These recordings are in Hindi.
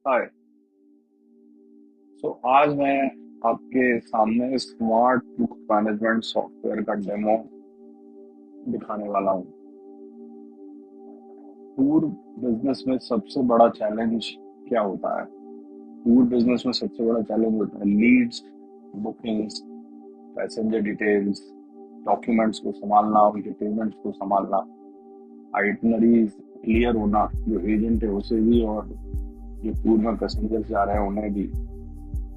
हाय। आज मैं आपके सामने स्मार्ट टूर मैनेजमेंट सॉफ्टवेयर का डेमो दिखाने वाला हूँ। टूर बिजनेस में सबसे बड़ा चैलेंज क्या होता है? टूर बिजनेस में सबसे बड़ा चैलेंज होता है leads, bookings, passenger details, documents को संभालना, उनके पेमेंट्स को संभालना, आइटनरीज क्लियर होना, जो एजेंट है उसे भी और जो टूर में पैसेंजर्स जा रहे हैं उन्हें भी,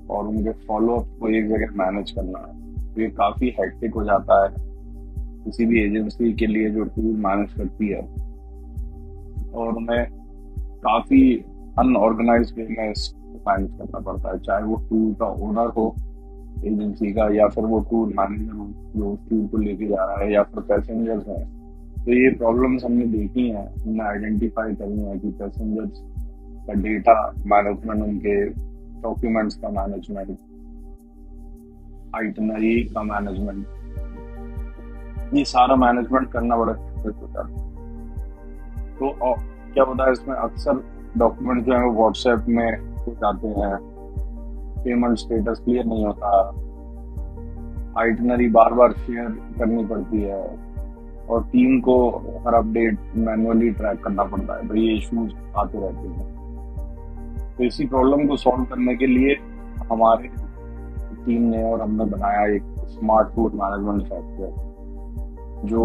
और उनके फॉलोअप को एक जगह मैनेज करना है। तो ये काफी हेक्टिक हो जाता है किसी भी एजेंसी के लिए जो टूर मैनेज करती है, और उन्हें काफी अनऑर्गेनाइज वे में इसको मैनेज करना पड़ता है, चाहे वो टूर का ओनर हो एजेंसी का, या फिर वो टूर मैनेजर हो जो उस टूर को लेके जा रहा है, या फिर पैसेंजर्स हैं। तो ये प्रॉब्लम्स हमने देखी हैं, हमने आइडेंटिफाई करी है कि पैसेंजर्स का डेटा मैनेजमेंट, उनके डॉक्यूमेंट्स का मैनेजमेंट, आइटनरी का मैनेजमेंट, ये सारा मैनेजमेंट करना बड़ा डिफिकल्ट होता है। तो क्या होता है इसमें, अक्सर डॉक्यूमेंट जो है वो व्हाट्सएप में हो जाते हैं, पेमेंट स्टेटस क्लियर नहीं होता, आइटनरी बार बार शेयर करनी पड़ती है, और टीम को हर अपडेट मैनुअली ट्रैक करना पड़ता है। तो ये इश्यूज आते रहते हैं। तो इसी प्रॉब्लम को सॉल्व करने के लिए हमारे टीम ने और हमने बनाया एक स्मार्ट टूर मैनेजमेंट सॉफ्टवेयर जो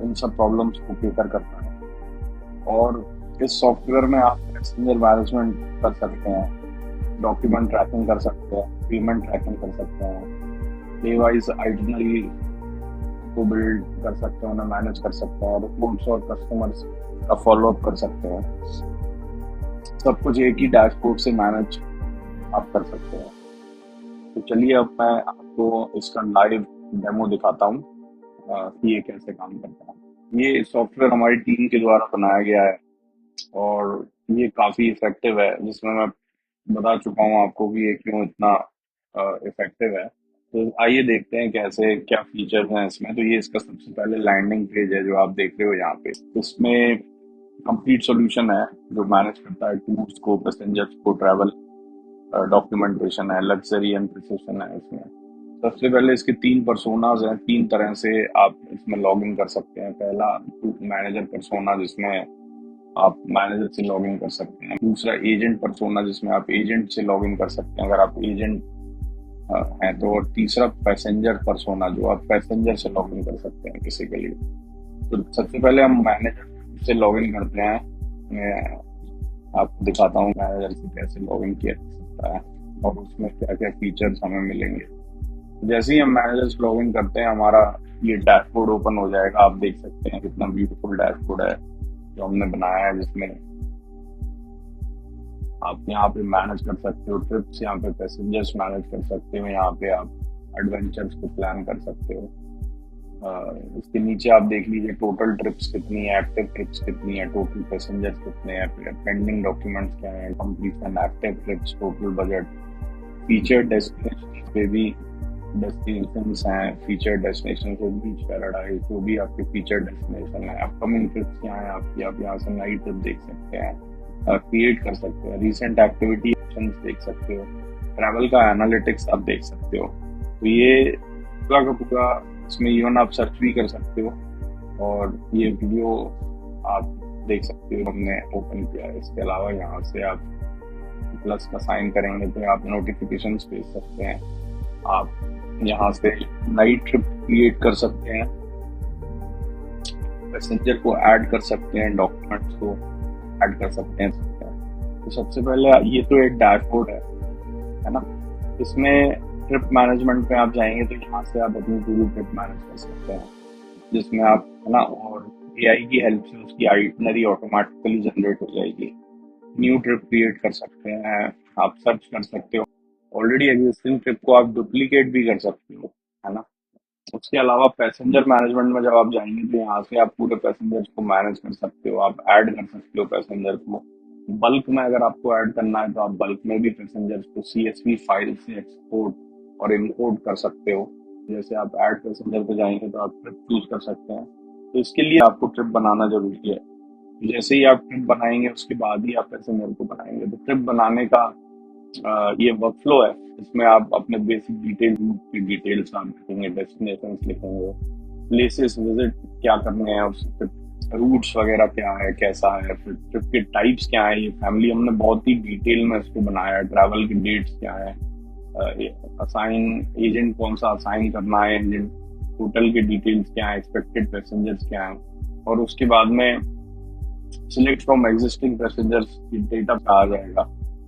इन सब प्रॉब्लम्स को केटर करता है। और इस सॉफ्टवेयर में आप पैसेंजर मैनेजमेंट कर सकते हैं, डॉक्यूमेंट ट्रैकिंग कर सकते हैं, पेमेंट ट्रैकिंग कर सकते हैं, डे वाइज आइटनरी को बिल्ड कर सकते हैं, उन्हें मैनेज कर सकते हैं, रिपोर्ट्स और कस्टमर्स का फॉलोअप कर सकते हैं। सब कुछ एक ही डैशबोर्ड से मैनेज आप कर सकते हैं। तो चलिए अब मैं आपको इसका लाइव डेमो दिखाता हूँ कि ये कैसे काम करता है। ये सॉफ्टवेयर हमारी टीम के द्वारा बनाया गया है और ये काफी इफेक्टिव है, जिसमें मैं बता चुका हूँ आपको कि ये क्यों इतना इफेक्टिव है। तो आइए देखते हैं कैसे क्या फीचर्स हैं इसमें। तो ये इसका सबसे पहले लैंडिंग पेज है जो आप देख रहे हो यहाँ पे। इसमें कंप्लीट सॉल्यूशन है जो मैनेज करता है टूर्स को, पैसेंजर्स को, ट्रैवल डॉक्यूमेंटेशन है, लग्जरी एंड प्रिसिशन है। इसमें सबसे पहले इसके 3 पर्सोनाज हैं, 3 तरह से आप इसमें लॉग इन कर सकते हैं। पहला मैनेजर पर्सोना, जिसमें आप मैनेजर से लॉग इन कर सकते हैं। दूसरा एजेंट पर्सोना, जिसमें आप एजेंट से लॉग इन कर सकते हैं अगर आप एजेंट हैं तो। और तीसरा पैसेंजर पर्सोना, जो आप पैसेंजर से लॉग इन कर सकते हैं किसी के लिए। तो सबसे पहले हम मैनेजर से लॉग इन करते हैं। मैं आपको दिखाता हूँ मैनेजर से कैसे लॉग इन किया जा सकता है और उसमें क्या क्या फीचर्स हमें मिलेंगे। जैसे ही हम मैनेजर से लॉग इन करते हैं, हमारा ये डैशबोर्ड ओपन हो जाएगा। आप देख सकते हैं कितना ब्यूटीफुल डैशबोर्ड है जो हमने बनाया है, जिसमें आप यहाँ पे मैनेज कर सकते हो ट्रिप्स, यहाँ पे पैसेंजर्स मैनेज कर सकते हो, यहाँ पे आप एडवेंचर्स को प्लान कर सकते हो। इसके नीचे आप देख लीजिए टोटल ट्रिप्स कितनी है, एक्टिव ट्रिप्स कितनी है, टोटल पैसेंजर्स कितने हैं, पेंडिंग डॉक्यूमेंट्स क्या है, completion, active trips, total budget, feature destination पे भी डेस्टिनेशंस हैं, फीचर डेस्टिनेशन को बीच पैराडाइज जो भी आपके फीचर डेस्टिनेशन है, अपकमिंग ट्रिप्स क्या है आपकी, आप यहाँ से नाइट ट्रिप देख सकते हैं, क्रिएट कर सकते हैं, रीसेंट एक्टिविटी ऑप्शंस देख सकते हो, ट्रैवल का एनालिटिक्स आप देख सकते हो। तो ये पूरा का पूरा, इसमें इवन आप सर्च भी कर सकते हो, और ये वीडियो आप देख सकते हो हमने ओपन किया है। इसके अलावा यहाँ से आप प्लस का साइन करेंगे तो आप नोटिफिकेशंस भेज सकते हैं, आप यहाँ से नई ट्रिप क्रिएट कर सकते हैं, पैसेंजर को ऐड कर सकते हैं, डॉक्यूमेंट्स को ऐड कर सकते हैं। तो सबसे पहले ये तो एक डैशबोर्ड है ना। इसमें ट्रिप मैनेजमेंट पे आप जाएंगे तो यहाँ से आप अपनी पूरी ट्रिप मैनेज कर सकते हैं, जिसमें आप, है ना, और एआई की हेल्प से उसकी आइटनरी ऑटोमेटिकली जनरेट हो जाएगी। न्यू ट्रिप क्रिएट कर सकते हैं, आप सर्च कर सकते हो, ऑलरेडी एग्जिस्टिंग ट्रिप को आप डुप्लीकेट भी कर सकते हो, है ना। उसके अलावा पैसेंजर मैनेजमेंट में जब आप जाएंगे तो यहाँ से आप पूरे पैसेंजर्स को मैनेज कर सकते हो, आप ऐड कर सकते हो पैसेंजर को। बल्क में अगर आपको ऐड करना है तो आप बल्क में भी पैसेंजर्स को CSV फाइल से एक्सपोर्ट और इम्पोर्ट कर सकते हो। जैसे आप ऐड पैसेंजर पे जाएंगे तो आप ट्रिप चूज कर सकते हैं। तो इसके लिए आपको ट्रिप बनाना जरूरी है। जैसे ही आप ट्रिप बनाएंगे उसके बाद ही आप पैसेंजर को बनाएंगे। तो ट्रिप बनाने का ये वर्कफ्लो है। इसमें आप अपने बेसिक डिटेल, रूट की डिटेल्स आप लिखेंगे, डेस्टिनेशन लिखेंगे, प्लेसेस विजिट क्या करने हैं, उस ट्रिप रूट्स वगैरह क्या है, कैसा है, फिर ट्रिप के टाइप्स क्या है। ये फैमिली हमने बहुत ही डिटेल में इसको बनाया है। ट्रैवल की डेट्स क्या है, असाइन एजेंट कौन सा असाइन करना है, एजेंट होटल के डिटेल्स क्या है, एक्सपेक्टेड पैसेंजर्स क्या है, और उसके बाद में select from existing passengers data आ जाएगा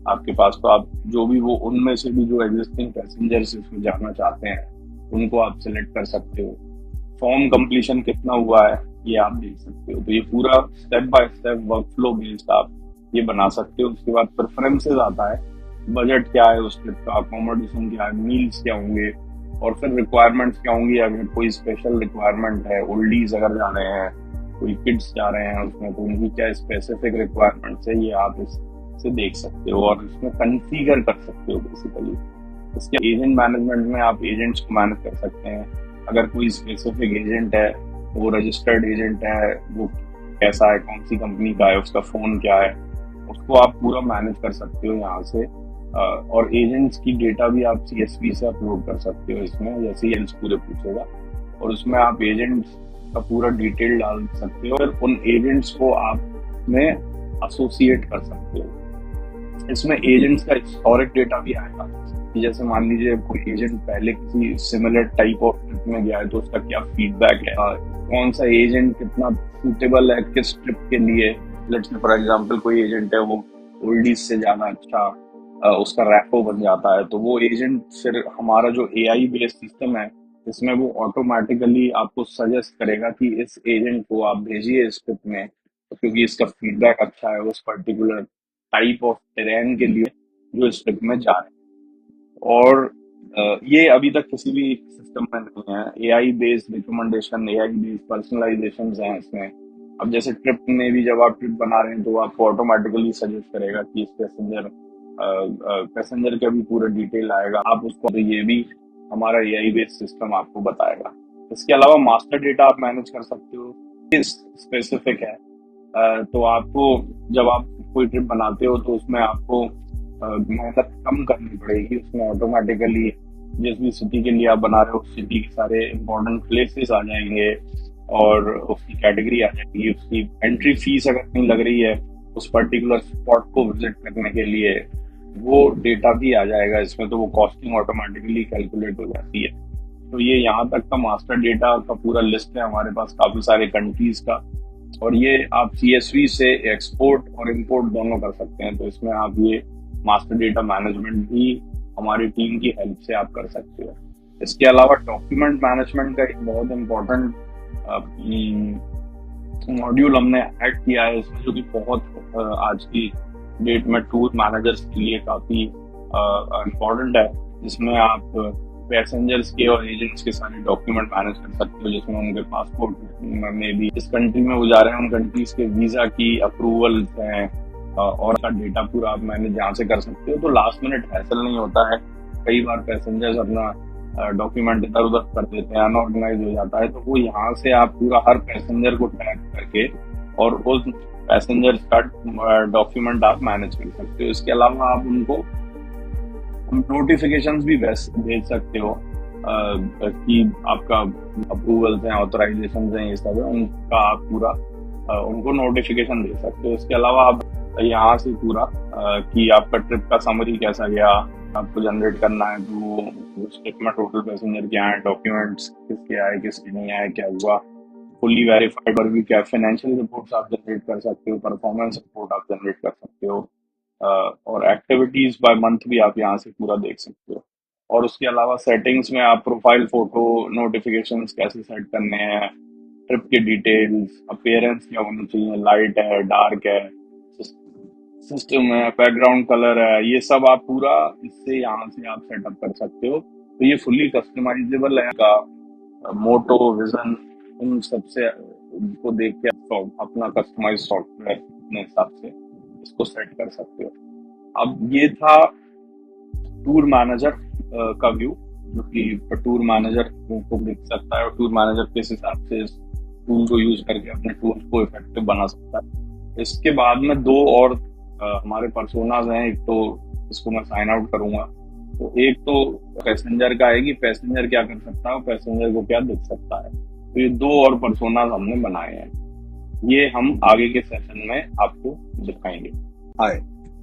आपके पास। तो आप जो भी वो उनमें से भी जो एग्जिस्टिंग पैसेंजर्स इसमें जाना चाहते हैं उनको आप सिलेक्ट कर सकते हो। फॉर्म कंप्लीशन कितना हुआ है ये आप देख सकते हो। तो ये पूरा step by step workflow based आप ये बना सकते हो। उसके बाद प्रेफरेंसेस आता है, बजट क्या है उस ट्रिप का, अकोमोडेशन क्या है, मील्स क्या होंगे, और फिर रिक्वायरमेंट्स क्या होंगी। अगर कोई स्पेशल रिक्वायरमेंट है, ओल्डीज अगर जा रहे हैं, कोई किड्स जा रहे हैं उसमें, तो उनकी क्या स्पेसिफिक रिक्वायरमेंट्स है, ये आप इससे देख सकते हो और इसमें कन्फिगर कर सकते हो बेसिकली। इसके एजेंट मैनेजमेंट में आप एजेंट्स को मैनेज कर सकते हैं। अगर कोई स्पेसिफिक एजेंट है, वो रजिस्टर्ड एजेंट है, वो कैसा है, कौन सी कंपनी का है, उसका फोन क्या है, उसको आप पूरा मैनेज कर सकते हो यहाँ से। और एजेंट्स की डेटा भी आप CSV से अपलोड कर सकते हो इसमें, जैसे ही एजेंट्स पूरे पूछेगा, और उसमें आप एजेंट्स का पूरा डिटेल डाल सकते हो और उन एजेंट्स को आप में एसोसिएट कर सकते हो। इसमें एजेंट्स का हिस्टोरिक डेटा भी आएगा कि जैसे मान लीजिए कोई एजेंट पहले किसी सिमिलर टाइप ऑफ ट्रिप में गया है तो उसका क्या फीडबैक है, कौन सा एजेंट कितना सूटेबल है किस ट्रिप के लिए। लेट्स से फॉर एग्जांपल कोई एजेंट है वो ओल्डीज से ज्यादा अच्छा उसका रैपो बन जाता है, तो वो एजेंट फिर हमारा जो AI बेस्ड सिस्टम है इसमें वो ऑटोमेटिकली आपको सजेस्ट करेगा कि इस एजेंट को आप भेजिए इस ट्रिप में, क्योंकि इसका फीडबैक अच्छा है उस पर्टिकुलर टाइप ऑफ टेरेन के लिए जो इस ट्रिप में जा रहे हैं। और ये अभी तक किसी भी सिस्टम में नहीं है। AI based recommendation, AI based personalisation हैं इसमें। अब जैसे ट्रिप में भी जब आप ट्रिप बना रहे हैं तो आपको ऑटोमेटिकली सजेस्ट करेगा कि इस पैसेंजर का भी पूरा डिटेल आएगा, आप उसको, तो ये भी हमारा AI बेस्ड सिस्टम आपको बताएगा। इसके अलावा मास्टर डेटा आप मैनेज कर सकते हो, स्पेसिफिक है। तो आपको जब आप कोई ट्रिप बनाते हो तो उसमें आपको मेहनत कम करनी पड़ेगी। उसमें ऑटोमेटिकली जिस भी सिटी के लिए आप बना रहे हो उस सिटी के सारे इम्पोर्टेंट प्लेसेस आ जाएंगे और उसकी कैटेगरी आ जाएगी, उसकी एंट्री फीस अगर नहीं लग रही है उस पर्टिकुलर स्पॉट को विजिट करने के लिए वो डेटा भी आ जाएगा इसमें। तो वो कॉस्टिंग ऑटोमेटिकली कैलकुलेट हो जाती है। तो ये यहाँ तक का मास्टर डेटा का पूरा लिस्ट है हमारे पास काफी सारे कंट्रीज का, और ये आप CSV से एक्सपोर्ट और इंपोर्ट दोनों कर सकते हैं। तो इसमें आप ये मास्टर डेटा मैनेजमेंट भी हमारी टीम की हेल्प से आप कर सकते हो। इसके अलावा डॉक्यूमेंट मैनेजमेंट का एक बहुत इम्पोर्टेंट मॉड्यूल हमने ऐड किया है इसमें, जो कि बहुत आज की डेट में टूर मैनेजर्स के लिए काफी इम्पोर्टेंट है। जिसमें आप पैसेंजर्स के और एजेंट्स के सारे डॉक्यूमेंट मैनेज कर सकते हो, जिसमें उनके पासपोर्ट में भी जिस कंट्री में वो जा रहे हैं उन कंट्रीज के वीजा की अप्रूवल हैं और का डेटा पूरा आप मैनेज यहाँ से कर सकते हो। तो लास्ट मिनट हैसल नहीं होता है। कई बार पैसेंजर्स अपना डॉक्यूमेंट इधर उधर कर देते हैं, अनऑर्गेनाइज हो जाता है, तो वो यहाँ से आप पूरा हर पैसेंजर को ट्रैक करके और उस पैसेंजर का डॉक्यूमेंट आप मैनेज कर सकते हो। इसके अलावा आप उनको नोटिफिकेशंस भी भेज सकते हो कि आपका अप्रूवल्स हैं, ऑथराइजेशन हैं, ये सब है, उनका आप पूरा उनको नोटिफिकेशन दे सकते हो। इसके अलावा आप यहाँ से पूरा कि आपका ट्रिप का समरी कैसा गया आपको जनरेट करना है, तो उस ट्रिप में टोटल पैसेंजर क्या है, डॉक्यूमेंट्स किसके आए किसके नहीं आए, क्या हुआ, फुल्ली वेरीफाइड और भी क्या फाइनेंशियल रिपोर्ट्स आप जनरेट कर सकते हो, परफॉर्मेंस रिपोर्ट आप जनरेट कर सकते हो, और एक्टिविटीज बाय मंथ भी आप यहाँ से पूरा देख सकते हो। और उसके अलावा सेटिंग्स में आप प्रोफाइल फोटो नोटिफिकेशंस कैसे सेट करने हैं, ट्रिप के डिटेल्स, अपीयरेंस क्या होनी चाहिए, लाइट है, डार्क है, सिस्टम है, बैकग्राउंड कलर है, ये सब आप पूरा इससे यहाँ से आप सेटअप कर सकते हो। तो ये फुल्ली कस्टमाइजेबल है का मोटो विजन उन सबसे को देख के अपना कस्टमाइज सॉफ्टवेयर अपने हिसाब से इसको सेट कर सकते हो। अब ये था टूर मैनेजर का व्यू, जो कि टूर मैनेजर को देख सकता है और टूर मैनेजर किस हिसाब से इस टूल को यूज करके अपने टूल को इफेक्टिव बना सकता है। इसके बाद में दो और हमारे पर्सोनाज हैं। एक तो इसको मैं साइन आउट करूंगा, तो एक तो पैसेंजर का है कि पैसेंजर क्या कर सकता है और पैसेंजर को क्या दिख सकता है। तो ये दो और पर्सोनाज हमने बनाए हैं, ये हम आगे के सेशन में आपको दिखाएंगे। हाय,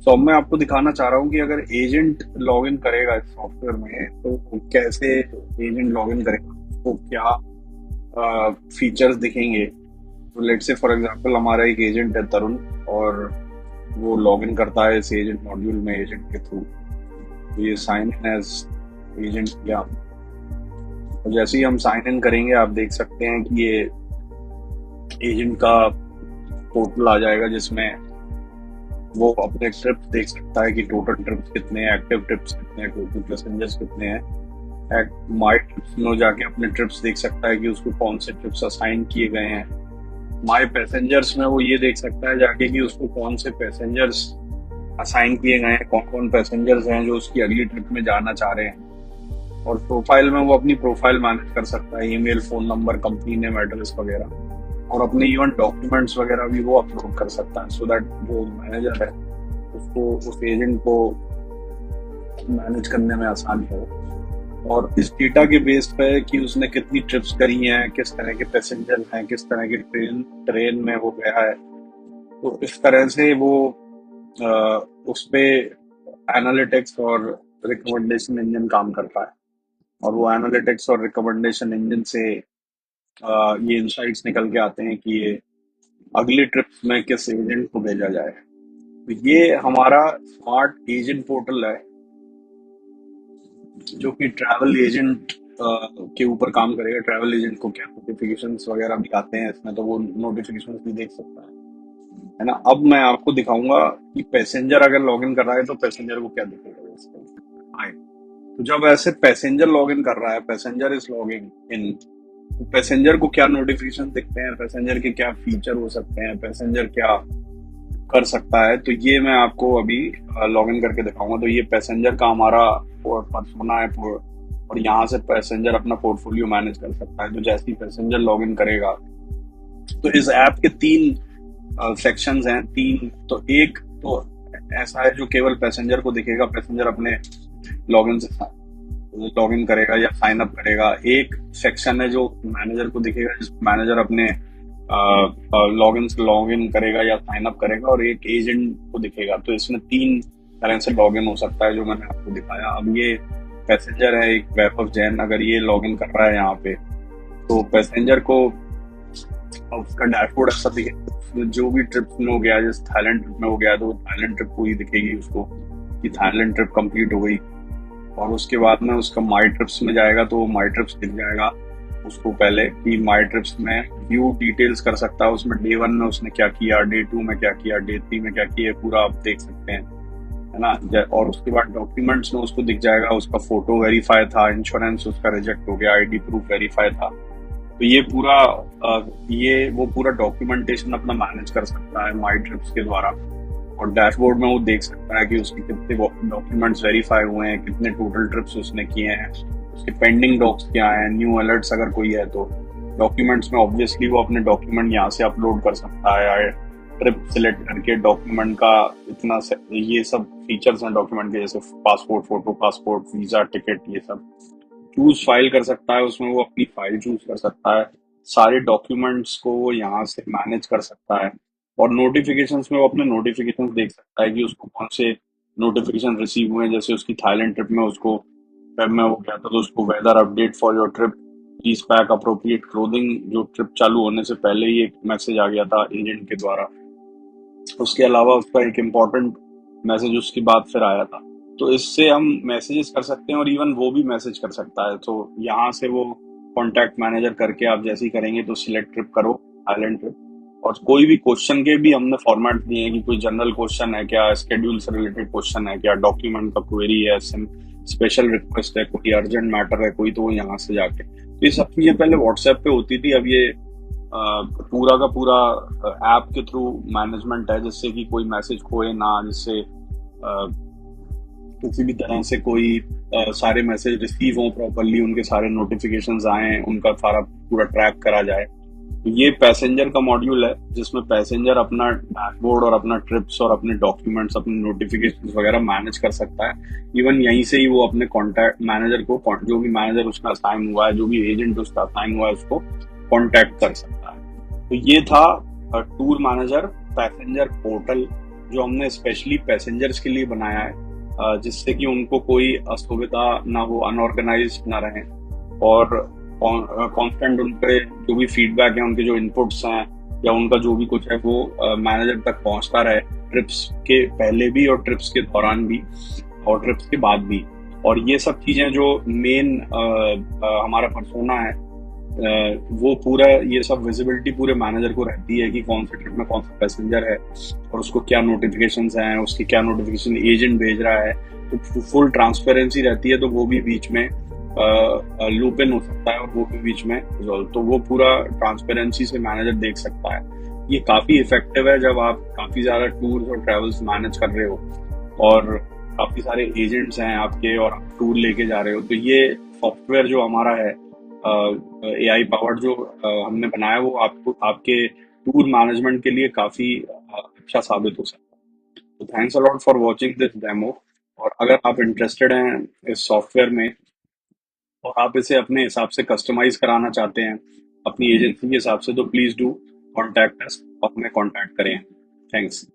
तो अब मैं आपको दिखाना चाह रहा हूँ कि अगर एजेंट लॉग इन करेगा इस सॉफ्टवेयर में तो कैसे एजेंट लॉग इन करेगा, तो क्या फीचर्स दिखेंगे। तो लेट्स से फॉर एग्जांपल हमारा एक एजेंट है तरुण, और वो लॉग इन करता है इस एजेंट मॉड्यूल में एजेंट के थ्रू। तो ये साइन इन एज एजेंट किया, और जैसे ही हम साइन इन करेंगे आप देख सकते हैं कि ये एजेंट का पोर्टल आ जाएगा, जिसमें वो अपने ट्रिप्स देख सकता है कि टोटल ट्रिप्स कितने हैं, एक्टिव ट्रिप्स कितने हैं, टोटल पैसेंजर्स कितने हैं। माई ट्रिप्स में जाके अपने ट्रिप्स देख सकता है कि उसको कौन से ट्रिप्स असाइन किए गए हैं। माई पैसेंजर्स में वो ये देख सकता है जाके कि उसको कौन से पैसेंजर्स असाइन किए गए हैं, कौन कौन पैसेंजर्स हैं जो उसकी अगली ट्रिप में जाना चाह रहे हैं। और प्रोफाइल में वो अपनी प्रोफाइल मैनेज कर सकता है, email, phone number, company name, address वगैरह, और अपने इवन डॉक्यूमेंट्स वगैरह भी वो अपलोड कर सकता है, सो दैट जो मैनेजर है उसको उस एजेंट को मैनेज करने में आसानी हो। और इस डेटा के बेस पे कि उसने कितनी ट्रिप्स करी हैं, किस तरह के पैसेंजर हैं, किस तरह के ट्रेन में वो गया है, तो इस तरह से वो उस पे एनालिटिक्स और रिकमेंडेशन इंजन काम करता है। और वो एनालिटिक्स और रिकमेंडेशन इंजन से ये इंसाइट्स निकल के आते हैं कि ये अगली ट्रिप्स में किस एजेंट को भेजा जाए। तो ये हमारा स्मार्ट एजेंट पोर्टल है जो कि ट्रैवल एजेंट के ऊपर काम करेगा। ट्रैवल एजेंट को क्या नोटिफिकेशंस वगैरह भी आते हैं इसमें, तो वो नोटिफिकेशंस भी देख सकता है ना। अब मैं आपको दिखाऊंगा कि पैसेंजर अगर लॉगिन कर रहा है तो पैसेंजर को क्या दिखेगा इसमें। हाय, तो जब ऐसे पैसेंजर लॉगिन कर रहा है, पैसेंजर इज लॉगिंग इन, तो पैसेंजर को क्या नोटिफिकेशन दिखते हैं, पैसेंजर के क्या फीचर हो सकते हैं, पैसेंजर क्या कर सकता है, तो ये मैं आपको अभी लॉगिन करके दिखाऊंगा। तो ये पैसेंजर का हमारा पर्सोना है, और यहाँ से पैसेंजर अपना पोर्टफोलियो मैनेज कर सकता है। तो जैसे ही पैसेंजर लॉगिन करेगा तो इस ऐप के तीन सेक्शंस हैं, तीन। तो एक तो ऐसा है जो केवल पैसेंजर को दिखेगा, पैसेंजर अपने लॉगिन से लॉगिन करेगा या साइन अप करेगा। एक सेक्शन है जो मैनेजर को दिखेगा, जिस मैनेजर अपने लॉगिन से लॉगिन करेगा या साइन अप करेगा, और एक एजेंट को दिखेगा। तो इसमें तीन तरह से लॉगिन हो सकता है जो मैंने आपको दिखाया। अब ये पैसेंजर है एक वैभव जैन, अगर ये लॉगिन कर रहा है यहाँ पे, तो पैसेंजर को उसका डैशबोर्ड ऐसा दिखेगा, जो भी ट्रिप में हो गया, जैसे थाईलैंड ट्रिप में हो गया तो थाईलैंड ट्रिप को ही दिखेगी उसको कि थाईलैंड ट्रिप कंप्लीट हो गई। और उसके बाद में उसका माई ट्रिप्स में जाएगा तो माई ट्रिप्स दिख जाएगा उसको पहले कि माई ट्रिप्स में व्यू डिटेल्स कर सकता है, उसमें डे 1 में उसने क्या किया, डे 2 में क्या किया, डे 3 में क्या किया, पूरा आप देख सकते हैं, है ना। और उसके बाद डॉक्यूमेंट्स में उसको दिख जाएगा, उसका फोटो वेरीफाई था, इंश्योरेंस उसका रिजेक्ट हो गया, आईडी प्रूफ वेरीफाई था। तो ये पूरा वो पूरा डॉक्यूमेंटेशन अपना मैनेज कर सकता है माई ट्रिप्स के द्वारा। और डैशबोर्ड में वो देख सकता है कि उसके कितने डॉक्यूमेंट्स वेरीफाई हुए हैं, कितने टोटल ट्रिप्स उसने किए हैं, उसके पेंडिंग डॉक्स क्या हैं, न्यू अलर्ट्स अगर कोई है तो। डॉक्यूमेंट्स में ऑब्वियसली वो अपने डॉक्यूमेंट यहाँ से अपलोड कर सकता है, ट्रिप सिलेक्ट करके डॉक्यूमेंट का इतना ये सब फीचर्स हैं डॉक्यूमेंट के, जैसे passport photo, passport, visa, ticket, ये सब चूज फाइल कर सकता है। उसमें वो अपनी फाइल चूज कर सकता है, सारे डॉक्यूमेंट्स को वो यहाँ से मैनेज कर सकता है। और नोटिफिकेशंस में वो अपने नोटिफिकेशंस देख सकता है कि उसको कौन से नोटिफिकेशन रिसीव हुए हैं। जैसे उसकी थाईलैंड ट्रिप में उसको वेब में हो गया था, तो उसको weather update for your trip, please pack appropriate clothing, जो ट्रिप चालू होने से पहले ही एक मैसेज आ गया था एजेंट के द्वारा। उसके अलावा उसका एक इम्पोर्टेंट मैसेज उसके बाद फिर आया था। तो इससे हम मैसेजेस कर सकते हैं और इवन वो भी मैसेज कर सकता है। तो यहाँ से वो कॉन्टैक्ट मैनेजर करके आप जैसे ही करेंगे तो सिलेक्ट ट्रिप करो, आइलैंड ट्रिप। और कोई भी क्वेश्चन के भी हमने फॉर्मेट दिए हैं कि कोई जनरल क्वेश्चन है क्या, स्केड्यूल से रिलेटेड क्वेश्चन है क्या, डॉक्यूमेंट का क्वेरी है, स्पेशल रिक्वेस्ट है, कोई अर्जेंट मैटर है कोई, तो वो यहाँ से जाके। तो ये सब चीजें पहले व्हाट्सएप पे होती थी, अब ये पूरा का पूरा ऐप के थ्रू मैनेजमेंट है, जिससे कि कोई मैसेज खोए ना, जिससे किसी भी तरह से कोई सारे मैसेज रिसीव हों प्रॉपरली, उनके सारे नोटिफिकेशंस आए, उनका सारा पूरा ट्रैक करा जाए। ये पैसेंजर का मॉड्यूल है जिसमें पैसेंजर अपना डैशबोर्ड और अपना ट्रिप्स और अपने डॉक्यूमेंट्स, अपने नोटिफिकेशंस वगैरह मैनेज कर सकता है। इवन यहीं से ही वो अपने कॉन्टैक्ट मैनेजर को, जो भी मैनेजर उसका असाइन हुआ है, जो भी एजेंट उसका असाइन हुआ है, उसको कॉन्टैक्ट कर सकता है। तो ये था टूर मैनेजर पैसेंजर पोर्टल, जो हमने स्पेशली पैसेंजर्स के लिए बनाया है, जिससे कि उनको कोई असुविधा ना हो, अनऑर्गेनाइज ना रहे, और कांस्टेंट उन पे जो भी फीडबैक है, उनके जो इनपुट्स हैं या उनका जो भी कुछ है, वो मैनेजर तक पहुंचता रहे, ट्रिप्स के पहले भी और ट्रिप्स के दौरान भी और ट्रिप्स के बाद भी। और ये सब चीजें जो मेन हमारा पर्सोना है, वो पूरा ये सब विजिबिलिटी पूरे मैनेजर को रहती है कि कौन से ट्रिप में कौन सा पैसेंजर है और उसको क्या नोटिफिकेशंस हैं, उसकी क्या नोटिफिकेशन एजेंट भेज रहा है। तो फुल ट्रांसपेरेंसी रहती है, तो वो भी बीच में लूप इन हो सकता है और वो भी बीच में रिजॉल्व, तो वो पूरा ट्रांसपेरेंसी से मैनेजर देख सकता है। ये काफी इफेक्टिव है जब आप काफी ज्यादा टूर्स और ट्रेवल्स मैनेज कर रहे हो और काफी सारे एजेंट्स हैं आपके और आप टूर लेके जा रहे हो। तो ये सॉफ्टवेयर जो हमारा है, एआई पावर्ड, जो हमने बनाया, वो आपको आपके टूर मैनेजमेंट के लिए काफी अच्छा साबित हो सकता है। तो thanks a lot for watching this demo. और अगर आप इंटरेस्टेड हैं इस सॉफ्टवेयर में और आप इसे अपने हिसाब से कस्टमाइज कराना चाहते हैं अपनी एजेंसी के हिसाब से, तो प्लीज डू कॉन्टैक्ट अस और हमें कॉन्टैक्ट करें। थैंक्स।